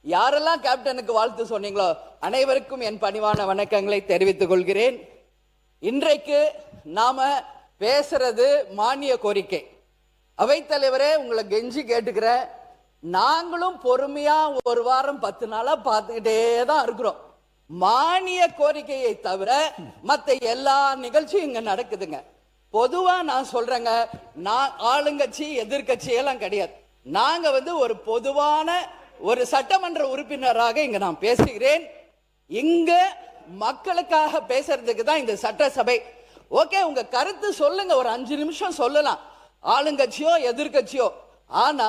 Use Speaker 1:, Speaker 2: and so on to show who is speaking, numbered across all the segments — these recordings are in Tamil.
Speaker 1: யாரெல்லாம் கேப்டனுக்கு வாழ்த்து சொன்னீங்களோ அனைவருக்கும் என் பணிவான வணக்கங்களை தெரிவித்துக் கொள்கிறேன். இன்றைக்கு நாம பேசுறது மானிய கோரிக்கை. அவைத்தலைவரே, உங்களை கெஞ்சி கேட்டுக்கிறேன், நாங்களும் பொறுமையா ஒரு வாரம் 10 நாளா பார்த்துக்கிட்டே தான் இருக்கிறோம். மானிய கோரிக்கையை தவிர மற்ற எல்லா நிகழ்ச்சியும் இங்க நடக்குதுங்க. பொதுவா நான் சொல்றேங்க, நான் ஆளுங்கட்சி எதிர்கட்சி எல்லாம் கிடையாது. நாங்க ஒரு பொதுவான ஒரு சட்டமன்ற உறுப்பினராக இங்க நான் பேசுகிறேன். இங்க மக்களுக்காக பேசுறதுக்கு தான் இந்த சட்டசபை. ஓகே, உங்க கருத்து சொல்லுங்க, ஒரு 5 நிமிஷம் சொல்லலாம், ஆளுங்கட்சியோ எதிர்கட்சியோ. ஆனா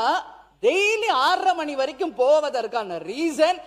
Speaker 1: டெய்லி 6:30 மணி வரைக்கும் போவதற்கான ரீசன்,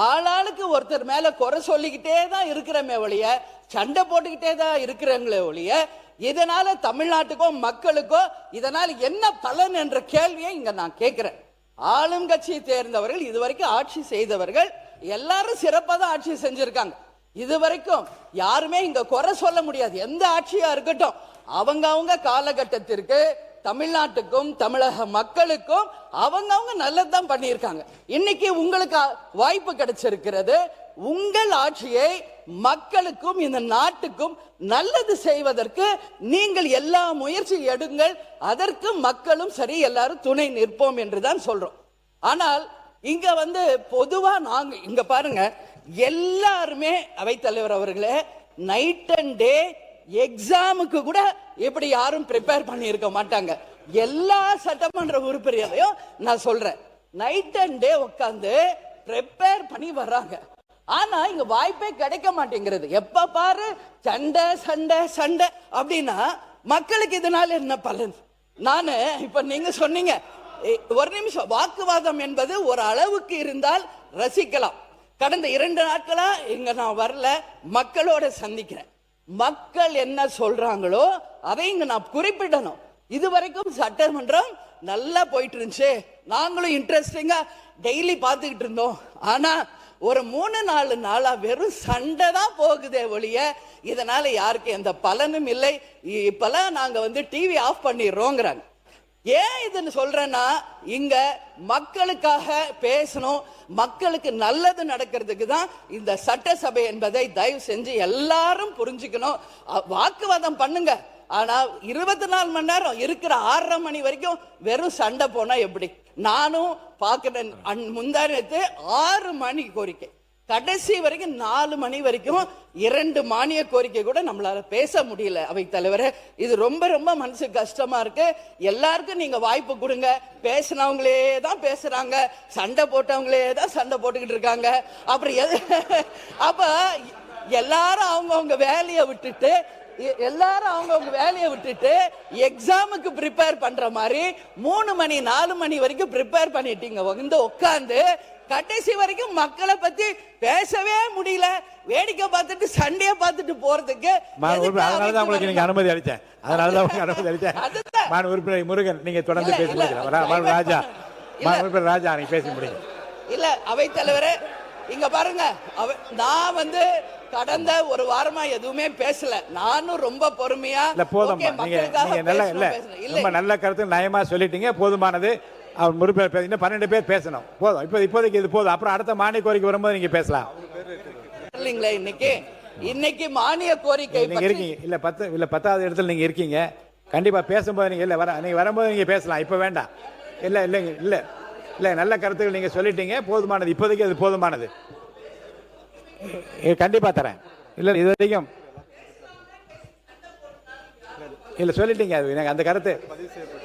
Speaker 1: ஆளாளுக்கு ஒருத்தர் மேல குறை சொல்லிக்கிட்டே தான் இருக்கிறமே ஒழிய, சண்டை போட்டுக்கிட்டே தான் இருக்கிறவங்களே ஒழிய, இதனால தமிழ்நாட்டுக்கோ மக்களுக்கோ இதனால என்ன பலன் என்ற கேள்வியை இங்க நான் கேட்கிறேன். ஆளும் கட்சியை தேர்ந்தவர்கள், இதுவரைக்கும் ஆட்சி செய்தவர்கள் எல்லாரும் சிறப்பாக தான் ஆட்சி செஞ்சிருக்காங்க. இதுவரைக்கும் யாருமே இங்க குறை சொல்ல முடியாது. எந்த ஆட்சியா இருக்கட்டும், அவங்க காலகட்டத்திற்கு தமிழ்நாட்டுக்கும் தமிழக மக்களுக்கும் அவங்க நல்லதுதான் பண்ணியிருக்காங்க. இன்னைக்கு உங்களுக்கு வாய்ப்பு கிடைச்சிருக்கிறது. உங்கள் ஆட்சியை மக்களுக்கும் இந்த நாட்டுக்கும் நல்லது செய்வதற்கு நீங்கள் எல்லா முயற்சி எடுங்கள். அதற்கு மக்களும் சரி, எல்லாரும் துணை நிற்போம் என்றுதான் சொல்றோம். ஆனால் இங்க பொதுவா நாங்க இங்க பாருங்க, எல்லாருமே அவைத்தலைவர் அவர்களே, நைட் அண்ட் டே எக்ஸாமுக்கு கூட இப்படி யாரும் ப்ரிப்பேர் பண்ணி இருக்க மாட்டாங்க. எல்லா சட்டமன்ற உறுப்பினரையும் நான் சொல்றேன், நைட் அண்ட் டே உட்கார்ந்து ப்ரிப்பேர் பண்ணி வர்றாங்க. ஆனா இங்க வாய்ப்பே கிடைக்க மாட்டேங்கிறது. எப்ப பாரு சண்டை சண்டை சண்டை அப்படின்னா மக்களுக்கு இதனால என்ன பலன்? நானு இப்ப நீங்க சொன்னீங்க, ஒரு நிமிஷம், வாக்குவாதம் என்பது ஒரு அளவுக்கு இருந்தால் ரசிக்கலாம். கடந்த 2 நாட்களா இங்க நான் வரல, மக்களோட சந்திக்கிறேன். மக்கள் என்ன சொல்றாங்களோ அதை இங்க நான் குறிப்பிடணும். இதுவரைக்கும் சட்டமன்றம் நல்லா போயிட்டு இருந்துச்சு, நாங்களும் இன்ட்ரெஸ்டிங்கா டெய்லி பார்த்துக்கிட்டு இருந்தோம். ஆனா ஒரு 3-4 நாளா வெறும் சண்டை தான் போகுதே ஒழிய இதனால யாருக்கு எந்த பலனும் இல்லை. இப்பெல்லாம் நாங்க டிவி ஆஃப் பண்ணிடுறோங்கிறாங்க. ஏன் இதுன்னு சொல்றேன்னா, இங்க மக்களுக்காக பேசணும், மக்களுக்கு நல்லது நடக்கிறதுக்கு தான் இந்த சட்டசபை என்பதை தயவு செஞ்சு எல்லாரும் புரிஞ்சுக்கணும். வாக்குவாதம் பண்ணுங்க, ஆனா 24 மணி நேரம் இருக்கிற 6:30 மணி வரைக்கும் வெறும் சண்டை போனா எப்படி? நானும் பாக்குறேன். முந்தானத்து 6 மணி கோரிக்கை, கடைசி வரைக்கும் 4 மணி வரைக்கும் 2 மானிய கோரிக்கை கூட நம்மளால பேச முடியல. அவை தலைவரே, இது ரொம்ப ரொம்ப மனசு கஷ்டமா இருக்கு. எல்லாருக்கும் நீங்க வாய்ப்பு கொடுங்க. பேசினவங்களே தான் பேசுறாங்க, சண்டை போட்டவங்களே தான் சண்டை போட்டுக்கிட்டு இருக்காங்க. அப்புறம் அப்ப எல்லாரும் அவங்கவுங்க வேலையை விட்டுட்டு எக்ஸாமுக்கு ப்ரிப்பேர் பண்ற மாதிரி 3 மணி 4 மணி வரைக்கும் ப்ரிப்பேர் பண்ணிட்டீங்க. உட்கார்ந்து கடைசி வரைக்கும் மக்களை பத்தி பேசவே முடியல. வேடிக்கை பார்த்துட்டு சண்டையை பார்த்துட்டு போறதுக்கு
Speaker 2: அதனாலதான் உங்களுக்கு நீங்க அனுமதி அளித்தேன். அதனாலதான் உங்களுக்கு அனுமதி அளித்தேன். உறுப்பினர் முருகன், நீங்க தொடர்ந்து பேச முடியும். ராஜா, நீங்க பேச முடியும்.
Speaker 1: இல்ல அவை தலைவரே, இங்க பாருங்க, நான் கடந்த ஒரு வாரமா எதுவுமே பேசல. நானும் ரொம்ப பொறுமையா
Speaker 2: போதும். ரொம்ப நல்ல கருத்து நயமா சொல்லிட்டீங்க, போதுமானது. அவர் முறுப்பேர் 12 பேர் பேசணும், போதும். இப்போதைக்கு இது போதும். அப்புறம் அடுத்த மானிய கோரிக்கை வரும்போது நீங்க பேசலாம்.
Speaker 1: இல்லைங்களா, இன்னைக்கு மானிய கோரிக்கை
Speaker 2: நீங்க இருக்கீங்க, இல்ல 10வது இடத்துல நீங்க இருக்கீங்க. கண்டிப்பா பேசும்போது நீங்க நீங்க வரும்போது நீங்க பேசலாம், இப்ப வேண்டாம். இல்ல நல்ல கருத்துக்கள் நீங்க சொல்லிட்டீங்க, போதுமானது. இப்போதைக்கு அது போதுமானது. கண்டிப்பா தரேன். இல்ல இது வரைக்கும் இல்ல சொல்லிட்டீங்க, அது எனக்கு அந்த கருத்து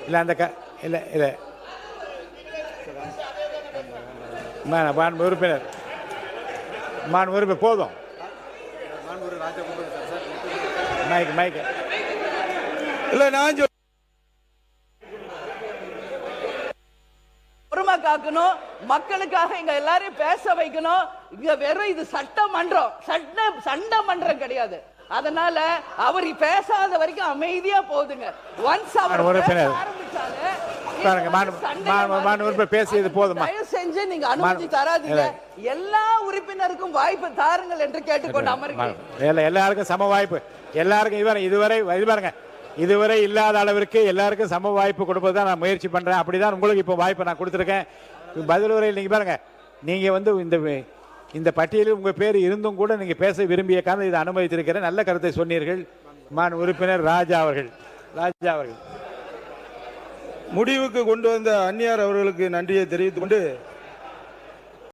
Speaker 2: இல்ல. அந்த இல்ல உறுப்பினர் போதும். மைக் இல்ல, நான்
Speaker 1: பொறுமை காக்கணும், மக்களுக்காக இங்க எல்லாரையும் பேச வைக்கணும். இங்க வெறும் இது சட்டமன்றம், சண்டை மன்றம் கிடையாது. அதனால அவர் பேசாத வரைக்கும் அமைதியா போகுதுங்க. ஒன்ஸ் அவர்
Speaker 2: பேசியது போதுமா?
Speaker 1: தயவு செஞ்சு நீங்க அனுமதி தராதீங்க. எல்லா உறுப்பினருக்கும் வாய்ப்பு தாருங்கள் என்று கேட்டுக்கொண்டு அமர்கிறேன்.
Speaker 2: எல்லாருக்கும் சம வாய்ப்பு. எல்லாருக்கும் இதுவரை இல்லாத அளவிற்கு எல்லாருக்கும் சம வாய்ப்பு கொடுப்பது தான் நான் முயற்சி பண்றேன். அப்படிதான் உங்களுக்கு இப்போ வாய்ப்பு நான் கொடுத்துருக்கேன். பதில் உரையில் நீங்க பாருங்க, நீங்கள் வந்து இந்த பட்டியலில் உங்கள் பேர் இருந்தும் கூட நீங்கள் பேச விரும்பிய காரணம் இதை அனுமதித்திருக்கிறேன். நல்ல கருத்தை சொன்னீர்கள். மான் உறுப்பினர் ராஜா அவர்கள்.
Speaker 3: முடிவுக்கு கொண்டு வந்த அந்நியார் அவர்களுக்கு நன்றியை தெரிவித்துக் கொண்டு